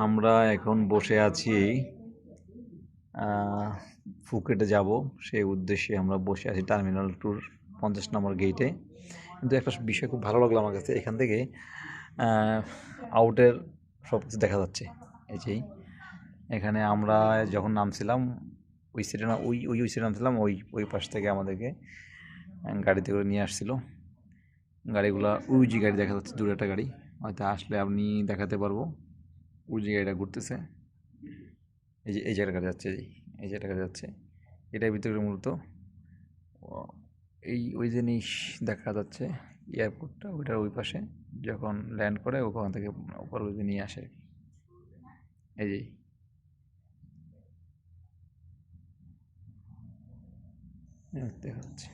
আমরা এখন বসে আছি ফুকেটে যাব সেই উদ্দেশ্যে আমরা বসে আছি টার্মিনাল ট্যুর 50 নম্বর গেটে। কিন্তু একটা বিষয় খুব ভালো লাগলো আমার কাছে, এখান থেকে আউটের সব কিছু দেখা যাচ্ছে। এই যেই এখানে আমরা যখন নামছিলাম ওই সাইডে না, ওই সাইডে নামছিলাম, ওই পাশ থেকে আমাদেরকে গাড়িতে করে নিয়ে আসছিল। গাড়িগুলা ওই যে গাড়ি দেখা যাচ্ছে, দূরে একটা গাড়ি, হয়তো আসলে আপনি দেখাতে পারবো। ওই যে গাড়িটা ঘুরতেছে, এই জায়গাটা যাচ্ছে, এই জায়গাটা যাচ্ছে, এটার ভিতরে মূলত ওই জিনিস দেখা যাচ্ছে। এয়ারপোর্টটা ওইটার ওই পাশে যখন ল্যান্ড করে ওখান থেকে উপর নিয়ে আসে। এই যে দেখা যাচ্ছে।